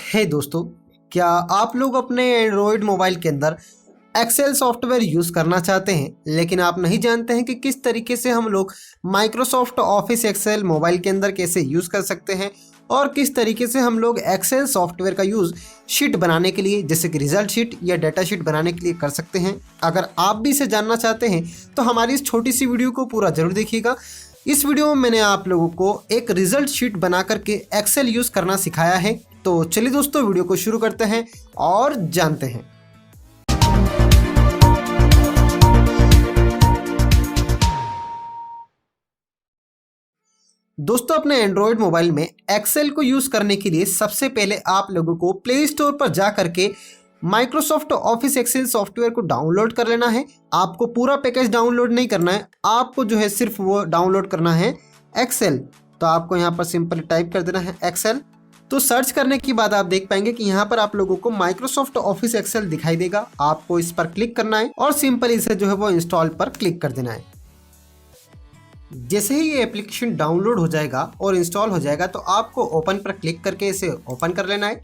हे दोस्तों, क्या आप लोग अपने एंड्रॉयड मोबाइल के अंदर एक्सेल सॉफ्टवेयर यूज़ करना चाहते हैं लेकिन आप नहीं जानते हैं कि किस तरीके से हम लोग माइक्रोसॉफ्ट ऑफिस एक्सेल मोबाइल के अंदर कैसे यूज़ कर सकते हैं और किस तरीके से हम लोग एक्सेल सॉफ्टवेयर का यूज़ शीट बनाने के लिए जैसे कि रिजल्ट शीट या डेटा शीट बनाने के लिए कर सकते हैं। अगर आप भी इसे जानना चाहते हैं तो हमारी इस छोटी सी वीडियो को पूरा ज़रूर देखिएगा। इस वीडियो में मैंने आप लोगों को एक रिजल्ट शीट बना करके एक्सेल यूज़ करना सिखाया है। तो चलिए दोस्तों, वीडियो को शुरू करते हैं और जानते हैं। दोस्तों, अपने एंड्रॉयड मोबाइल में एक्सेल को यूज़ करने के लिए सबसे पहले आप लोगों को प्ले स्टोर पर जा करके माइक्रोसॉफ्ट ऑफिस एक्सेल सॉफ्टवेयर को डाउनलोड कर लेना है। आपको पूरा पैकेज डाउनलोड नहीं करना है, आपको जो है सिर्फ वो डाउनलोड करना है एक्सेल। तो आपको यहाँ पर सिंपल टाइप कर देना है एक्सेल। तो सर्च करने के बाद आप देख पाएंगे कि यहाँ पर आप लोगों को माइक्रोसॉफ्ट ऑफिस एक्सेल दिखाई देगा। आपको इस पर क्लिक करना है और सिंपल इसे जो है वो इंस्टॉल पर क्लिक कर देना है। जैसे ही ये एप्लीकेशन डाउनलोड हो जाएगा और इंस्टॉल हो जाएगा तो आपको ओपन पर क्लिक करके इसे ओपन कर लेना है।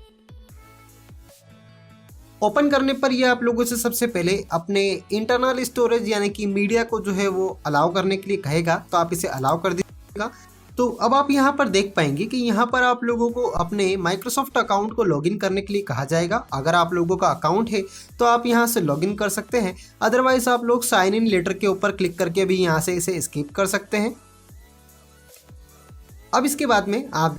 ओपन करने पर ये आप लोगों से सबसे पहले अपने इंटरनल स्टोरेज यानी कि मीडिया को जो है वो अलाउ करने के लिए कहेगा, तो आप इसे अलाउ कर दीजिएगा। तो अब आप यहाँ पर देख पाएंगे कि यहाँ पर आप लोगों को अपने माइक्रोसॉफ्ट अकाउंट को लॉगिन करने के लिए कहा जाएगा। अगर आप लोगों का अकाउंट है तो आप यहाँ से लॉगिन कर सकते हैं, अदरवाइज आप लोग साइन इन लेटर के ऊपर क्लिक करके भी यहाँ से इसे स्किप कर सकते हैं। अब इसके बाद में आप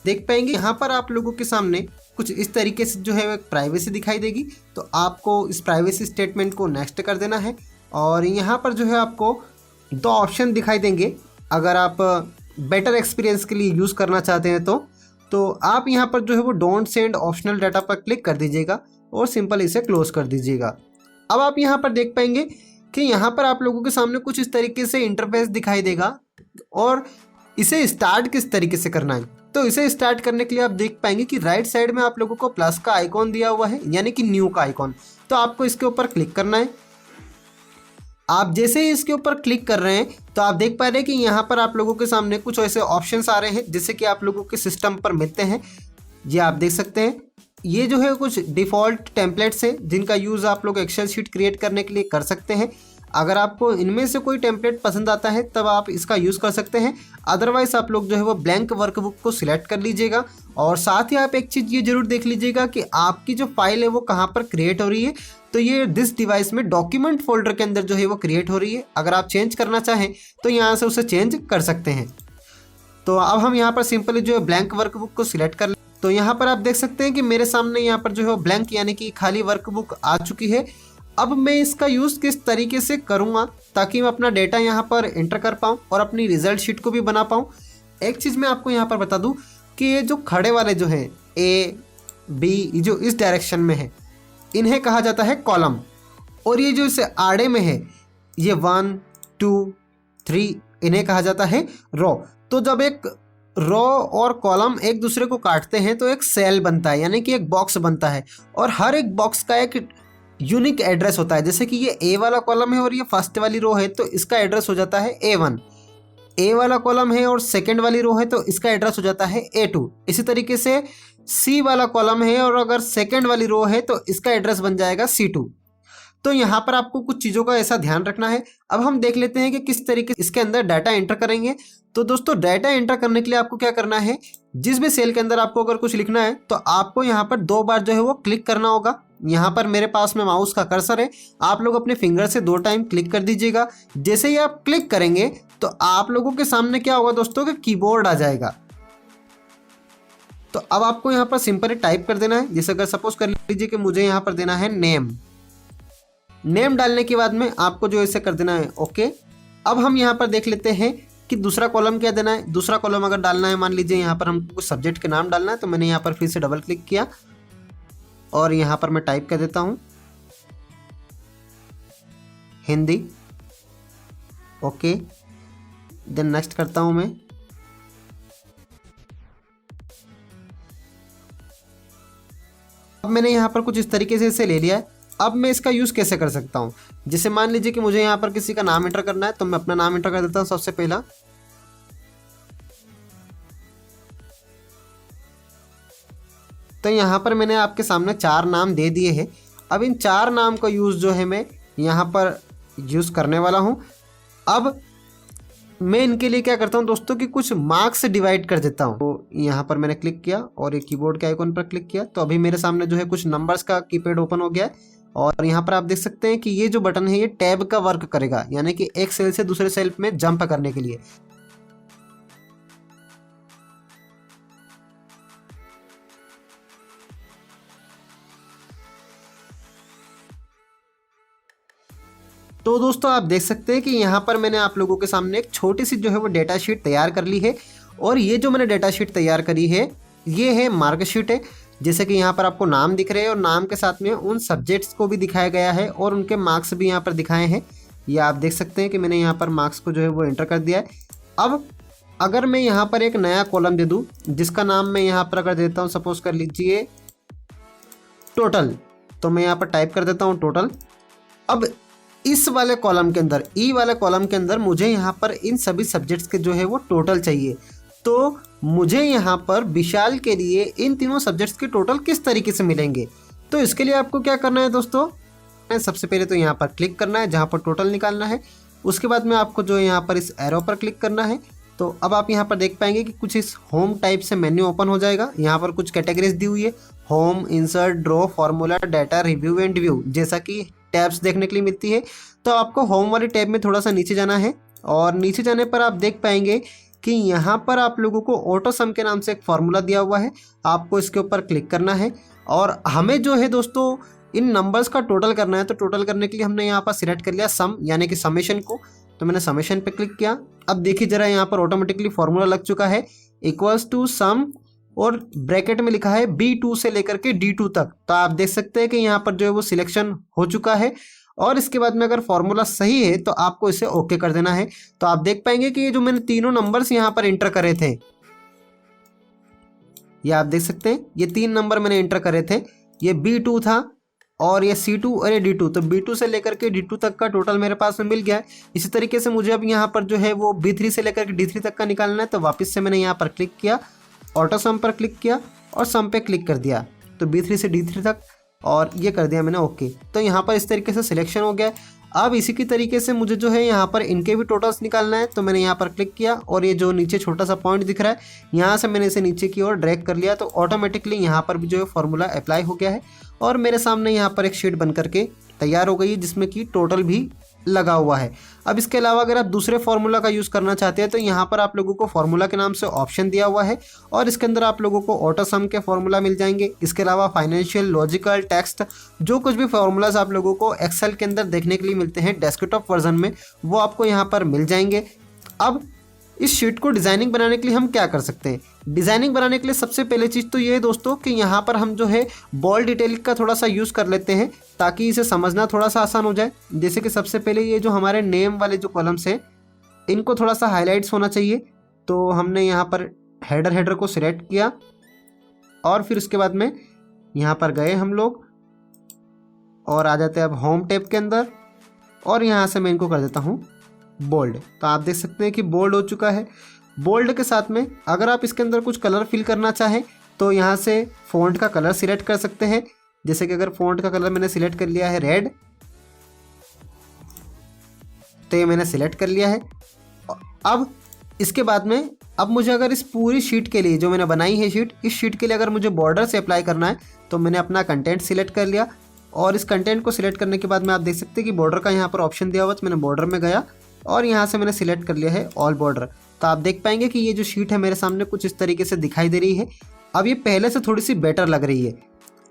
देख पाएंगे यहाँ पर आप लोगों के सामने कुछ इस तरीके से जो है प्राइवेसी दिखाई देगी। तो आपको इस प्राइवेसी स्टेटमेंट को नेक्स्ट कर देना है और यहाँ पर जो है आपको दो ऑप्शन दिखाई देंगे। अगर आप बेटर एक्सपीरियंस के लिए यूज़ करना चाहते हैं तो आप यहाँ पर जो है वो डोंट सेंड ऑप्शनल डाटा पर क्लिक कर दीजिएगा और सिंपल इसे क्लोज कर दीजिएगा। अब आप यहाँ पर देख पाएंगे कि यहाँ पर आप लोगों के सामने कुछ इस तरीके से इंटरफेस दिखाई देगा और इसे स्टार्ट किस तरीके से करना है। तो इसे स्टार्ट करने के लिए आप देख पाएंगे कि राइट साइड में आप लोगों को प्लस का आइकॉन दिया हुआ है यानी कि न्यू का आइकॉन। तो आपको इसके ऊपर क्लिक करना है। आप जैसे ही इसके ऊपर क्लिक कर रहे हैं तो आप देख पा रहे हैं कि यहाँ पर आप लोगों के सामने कुछ ऐसे ऑप्शंस आ रहे हैं जैसे कि आप लोगों के सिस्टम पर मिलते हैं। ये आप देख सकते हैं, ये जो है कुछ डिफ़ॉल्ट टेम्पलेट्स हैं जिनका यूज़ आप लोग एक्सेल शीट क्रिएट करने के लिए कर सकते हैं। अगर आपको इनमें से कोई टेम्पलेट पसंद आता है तब आप इसका यूज़ कर सकते हैं, अदरवाइज़ आप लोग जो है वो ब्लैंक वर्कबुक को सिलेक्ट कर लीजिएगा। और साथ ही आप एक चीज़ ये जरूर देख लीजिएगा कि आपकी जो फाइल है वो कहाँ पर क्रिएट हो रही है। तो ये दिस डिवाइस में डॉक्यूमेंट फोल्डर के अंदर जो है वो क्रिएट हो रही है। अगर आप चेंज करना चाहें तो यहाँ से उसे चेंज कर सकते हैं। तो अब हम यहाँ पर सिंपली जो है ब्लैंक वर्कबुक को सिलेक्ट कर लें। तो यहाँ पर आप देख सकते हैं कि मेरे सामने यहाँ पर जो है ब्लैंक यानी कि खाली वर्कबुक आ चुकी है। अब मैं इसका यूज़ किस तरीके से करूँगा ताकि मैं अपना डेटा यहाँ पर एंटर कर पाऊँ और अपनी रिजल्ट शीट को भी बना पाऊँ। एक चीज़ मैं आपको यहाँ पर बता दूँ कि ये जो खड़े वाले जो हैं ए बी जो इस डायरेक्शन में है इन्हें कहा जाता है कॉलम, और ये जो इसे आड़े में है ये 1 2 3 इन्हें कहा जाता है रो। तो जब एक रो और कॉलम एक दूसरे को काटते हैं तो एक सेल बनता है यानी कि एक बॉक्स बनता है और हर एक बॉक्स का एक यूनिक एड्रेस होता है। जैसे कि ये ए वाला कॉलम है और ये फर्स्ट वाली रो है तो इसका एड्रेस हो जाता है A1। ए वाला कॉलम है और सेकंड वाली रो है तो इसका एड्रेस हो जाता है A2। इसी तरीके से सी वाला कॉलम है और अगर सेकंड वाली रो है तो इसका एड्रेस बन जाएगा C2। तो यहाँ पर आपको कुछ चीज़ों का ऐसा ध्यान रखना है। अब हम देख लेते हैं कि किस तरीके से इसके अंदर डाटा एंटर करेंगे। तो दोस्तों, डाटा एंटर करने के लिए आपको क्या करना है, जिस भी सेल के अंदर आपको अगर कुछ लिखना है तो आपको यहाँ पर 2 बार जो है वो क्लिक करना होगा। यहाँ पर मेरे पास में माउस का कर्सर है, आप लोग अपने फिंगर से 2 टाइम क्लिक कर दीजिएगा। जैसे ही आप क्लिक करेंगे तो आप लोगों के सामने क्या होगा दोस्तों कि कीबोर्ड आ जाएगा। तो अब आपको यहाँ पर सिंपली टाइप कर देना है। जैसे अगर सपोज कर लीजिए कि मुझे यहाँ पर देना है नेम डालने के बाद में आपको जो इसे कर देना है ओके। अब हम यहाँ पर देख लेते हैं कि दूसरा कॉलम क्या देना है। दूसरा कॉलम अगर डालना है, मान लीजिए यहाँ पर हमको सब्जेक्ट के नाम डालना है, तो मैंने यहाँ पर फिर से डबल क्लिक किया और यहाँ पर मैं टाइप कर देता हूँ हिंदी, ओके। देन नेक्स्ट करता हूँ मैं। अब मैंने यहाँ पर कुछ इस तरीके से इसे ले लिया है। अब मैं इसका यूज़ कैसे कर सकता हूँ, जैसे मान लीजिए कि मुझे यहाँ पर किसी का नाम एंटर करना है तो मैं अपना नाम एंटर कर देता हूँ सबसे पहला। तो यहाँ पर मैंने आपके सामने 4 नाम दे दिए हैं। अब इन 4 नाम का यूज़ जो है मैं यहाँ पर यूज़ करने वाला हूँ। अब मैं इनके लिए क्या करता हूँ दोस्तों कि कुछ मार्क्स से डिवाइड कर देता हूँ। तो यहाँ पर मैंने क्लिक किया और एक कीबोर्ड के आइकॉन पर क्लिक किया, तो अभी मेरे सामने जो है कुछ नंबर्स का कीपैड ओपन हो गया है। और यहाँ पर आप देख सकते हैं कि ये जो बटन है ये टैब का वर्क करेगा, यानी कि एक सेल से दूसरे सेल में जंप करने के लिए। तो दोस्तों आप देख सकते हैं कि यहाँ पर मैंने आप लोगों के सामने एक छोटी सी जो है वो डेटा शीट तैयार कर ली है। और ये जो मैंने डेटा शीट तैयार करी है ये है मार्कशीट है। जैसे कि यहाँ पर आपको नाम दिख रहे हैं और नाम के साथ में उन सब्जेक्ट्स को भी दिखाया गया है और उनके मार्क्स भी यहाँ पर दिखाए हैं। ये आप देख सकते हैं कि मैंने यहाँ पर मार्क्स को जो है वो एंटर कर दिया है। अब अगर मैं यहाँ पर एक नया कॉलम दे दूँ जिसका नाम मैं यहाँ पर अगर देता हूँ, सपोज कर लीजिए टोटल, तो मैं यहाँ पर टाइप कर देता हूँ टोटल। अब इस वाले कॉलम के अंदर, ई वाले कॉलम के अंदर मुझे यहाँ पर इन सभी सब्जेक्ट्स के जो है वो टोटल चाहिए। तो मुझे यहाँ पर विशाल के लिए इन तीनों सब्जेक्ट्स के टोटल किस तरीके से मिलेंगे, तो इसके लिए आपको क्या करना है दोस्तों, सबसे पहले तो यहाँ पर क्लिक करना है जहाँ पर टोटल निकालना है। उसके बाद में आपको जो है यहाँ पर इस एरो पर क्लिक करना है। तो अब आप यहाँ पर देख पाएंगे कि कुछ इस होम टाइप से मेन्यू ओपन हो जाएगा। यहाँ पर कुछ कैटेगरीज दी हुई है, home, insert, draw, formula, data, review and view, जैसा कि टैब्स देखने के लिए मिलती है। तो आपको होम वाली टैब में थोड़ा सा नीचे जाना है और नीचे जाने पर आप देख पाएंगे कि यहाँ पर आप लोगों को ऑटो सम के नाम से एक फार्मूला दिया हुआ है। आपको इसके ऊपर क्लिक करना है और हमें जो है दोस्तों इन नंबर्स का टोटल करना है। तो टोटल करने के लिए हमने यहाँ पर सिलेक्ट कर लिया सम, यानी कि समेशन को। तो मैंने समेशन पे क्लिक किया। अब देखिए जरा, यहाँ पर ऑटोमेटिकली फार्मूला लग चुका है, इक्वल्स टू सम और ब्रैकेट में लिखा है B2 से लेकर के D2 तक। तो आप देख सकते हैं कि यहाँ पर जो है वो सिलेक्शन हो चुका है। और इसके बाद में अगर फॉर्मूला सही है तो आपको इसे ओके कर देना है। तो आप देख पाएंगे कि ये जो मैंने तीनों नंबर्स यहाँ पर एंटर करे थे, ये आप देख सकते हैं ये 3 नंबर मैंने एंटर करे थे। ये B2 था और ये C2 और ये D2। तो B2 से लेकर के D2 तक का टोटल मेरे पास में मिल गया है। इसी तरीके से मुझे अब यहाँ पर जो है वो B3 से लेकर के D3 तक का निकालना है। तो वापस से मैंने यहाँ पर क्लिक किया, ऑटो सम पर क्लिक किया और सम पे क्लिक कर दिया। तो B3 से D3 तक और ये कर दिया मैंने ओके। तो यहाँ पर इस तरीके से सिलेक्शन हो गया। अब इसी की तरीके से मुझे जो है यहाँ पर इनके भी टोटल्स निकालना है। तो मैंने यहाँ पर क्लिक किया और ये जो नीचे छोटा सा पॉइंट दिख रहा है यहाँ से मैंने इसे नीचे की ओर ड्रैग कर लिया। तो ऑटोमेटिकली यहाँ पर भी जो है फॉर्मूला अप्लाई हो गया है और मेरे सामने यहाँ पर एक शीट बन करके तैयार हो गई है जिसमें कि टोटल भी लगा हुआ है। अब इसके अलावा अगर आप दूसरे फार्मूला का यूज़ करना चाहते हैं तो यहाँ पर आप लोगों को फार्मूला के नाम से ऑप्शन दिया हुआ है और इसके अंदर आप लोगों को ऑटो सम के फार्मूला मिल जाएंगे। इसके अलावा फाइनेंशियल, लॉजिकल, टेक्स्ट, जो कुछ भी फार्मूलाज आप लोगों को एक्सेल के अंदर देखने के लिए मिलते हैं डेस्कटॉप वर्जन में, वो आपको यहाँ पर मिल जाएंगे। अब इस शीट को डिज़ाइनिंग बनाने के लिए हम क्या कर सकते हैं? डिज़ाइनिंग बनाने के लिए सबसे पहले चीज़ तो ये है दोस्तों कि यहाँ पर हम जो है बॉल्ड डिटेल का थोड़ा सा यूज़ कर लेते हैं ताकि इसे समझना थोड़ा सा आसान हो जाए। जैसे कि सबसे पहले ये जो हमारे नेम वाले जो कॉलम्स हैं इनको थोड़ा सा हाईलाइट्स होना चाहिए। तो हमने यहाँ पर हेडर को सिलेक्ट किया और फिर उसके बाद में यहाँ पर गए हम लोग और आ जाते हैं अब होम टैब के अंदर और यहाँ से मैं इनको कर देता हूँ बोल्ड। तो आप देख सकते हैं कि बोल्ड हो चुका है। बोल्ड के साथ में अगर आप इसके अंदर कुछ कलर फिल करना चाहें तो यहाँ से फ़ॉन्ट का कलर सिलेक्ट कर सकते हैं। जैसे कि अगर फ़ॉन्ट का कलर मैंने सिलेक्ट कर लिया है रेड, तो ये मैंने सिलेक्ट कर लिया है। अब इसके बाद में अब मुझे अगर इस पूरी शीट के लिए जो मैंने बनाई है शीट, इस शीट के लिए अगर मुझे बॉर्डर से अप्लाई करना है तो मैंने अपना कंटेंट सिलेक्ट कर लिया और इस कंटेंट को सिलेक्ट करने के बाद में आप देख सकते हैं कि बॉर्डर का यहाँ पर ऑप्शन दिया हुआ। तो मैंने बॉर्डर में गया और यहाँ से मैंने सिलेक्ट कर लिया है ऑल बॉर्डर। तो आप देख पाएंगे कि ये जो शीट है मेरे सामने कुछ इस तरीके से दिखाई दे रही है। अब ये पहले से थोड़ी सी बेटर लग रही है।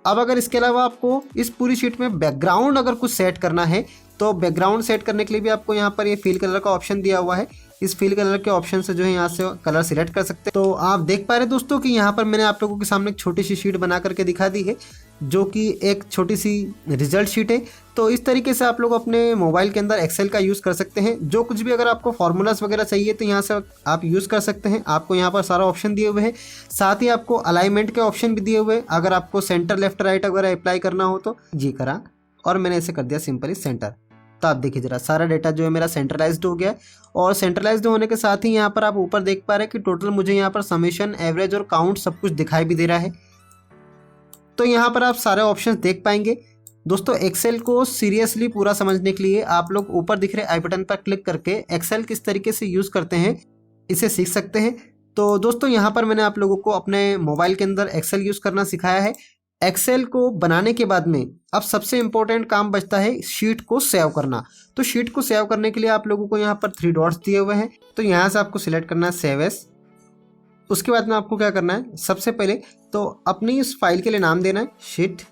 अब अगर इसके अलावा आपको इस पूरी शीट में बैकग्राउंड अगर कुछ सेट करना है तो बैकग्राउंड सेट करने के लिए भी आपको यहाँ पर ये फिल कलर का ऑप्शन दिया हुआ है। इस फिल कलर के ऑप्शन से जो है यहाँ से कलर सिलेक्ट कर सकते हैं। तो आप देख पा रहे दोस्तों कि यहाँ पर मैंने आप लोगों के सामने एक छोटी सी शीट बना करके दिखा दी है जो कि एक छोटी सी रिजल्ट शीट है। तो इस तरीके से आप लोग अपने मोबाइल के अंदर एक्सेल का यूज़ कर सकते हैं। जो कुछ भी अगर आपको फार्मूलाज वगैरह चाहिए तो यहाँ से आप यूज़ कर सकते हैं। आपको यहाँ पर सारा ऑप्शन दिए हुए हैं, साथ ही आपको अलाइनमेंट के ऑप्शन भी दिए हुए हैं। अगर आपको सेंटर, लेफ्ट, राइट अगर अप्लाई करना हो तो जी करा और मैंने इसे कर दिया सिंपली सेंटर। तो आप देखिए जरा, सारा डेटा जो है मेरा सेंट्रलाइज्ड हो गया और सेंट्रलाइज्ड होने के साथ ही यहाँ पर आप ऊपर देख पा रहे हैं कि टोटल मुझे यहाँ पर समेशन, एवरेज और काउंट सब कुछ दिखाई भी दे रहा है। तो यहाँ पर आप सारे ऑप्शंस देख पाएंगे। दोस्तों एक्सेल को सीरियसली पूरा समझने के लिए आप लोग ऊपर दिख रहे आई बटन पर क्लिक करके एक्सेल किस तरीके से यूज़ करते हैं इसे सीख सकते हैं। तो दोस्तों यहाँ पर मैंने आप लोगों को अपने मोबाइल के अंदर एक्सेल यूज़ करना सिखाया है। एक्सेल को बनाने के बाद में अब सबसे इम्पोर्टेंट काम बचता है शीट को सेव करना। तो शीट को सेव करने के लिए आप लोगों को यहाँ पर 3 डॉट्स दिए हुए हैं, तो यहाँ से आपको सिलेक्ट करना है सेव एज। उसके बाद में आपको क्या करना है, सबसे पहले तो अपनी इस फाइल के लिए नाम देना है शीट,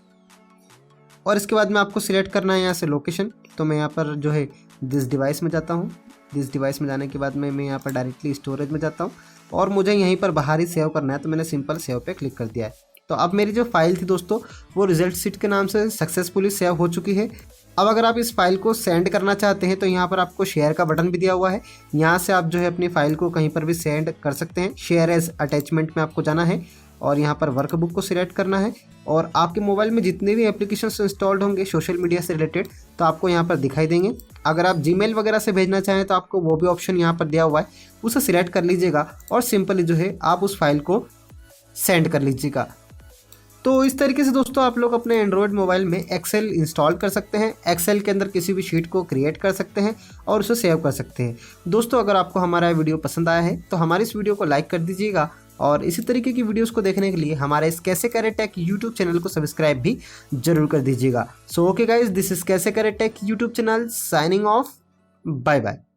और इसके बाद में आपको सिलेक्ट करना है यहाँ से लोकेशन। तो मैं यहाँ पर जो है दिस डिवाइस में जाता हूँ। दिस डिवाइस में जाने के बाद में मैं यहाँ पर डायरेक्टली स्टोरेज में जाता हूँ और मुझे यहीं पर बाहर ही सेव करना है, तो मैंने सिंपल सेव पे क्लिक कर दिया है। तो अब मेरी जो फाइल थी दोस्तों वो रिजल्ट शीट के नाम से सक्सेसफुली सेव हो चुकी है। अब अगर आप इस फाइल को सेंड करना चाहते हैं तो यहाँ पर आपको शेयर का बटन भी दिया हुआ है, यहाँ से आप जो है अपनी फाइल को कहीं पर भी सेंड कर सकते हैं। शेयर एज अटैचमेंट में आपको जाना है और यहाँ पर वर्कबुक को सिलेक्ट करना है, और आपके मोबाइल में जितने भी एप्लीकेशंस इंस्टॉल्ड होंगे सोशल मीडिया से रिलेटेड तो आपको यहाँ पर दिखाई देंगे। अगर आप जीमेल वगैरह से भेजना चाहें तो आपको वो भी ऑप्शन यहाँ पर दिया हुआ है, उसे सिलेक्ट कर लीजिएगा और सिंपली जो है आप उस फाइल को सेंड कर लीजिएगा। तो इस तरीके से दोस्तों आप लोग अपने एंड्रॉयड मोबाइल में एक्सेल इंस्टॉल कर सकते हैं। एक्सेल के अंदर किसी भी शीट को क्रिएट कर सकते हैं और उसे सेव कर सकते हैं। दोस्तों अगर आपको हमारा वीडियो पसंद आया है तो हमारे इस वीडियो को लाइक कर दीजिएगा, और इसी तरीके की वीडियोस को देखने के लिए हमारे इस कैसे करें टेक यूट्यूब चैनल को सब्सक्राइब भी जरूर कर दीजिएगा। So okay guys, this is कैसे करें tech YouTube channel signing off. Bye bye.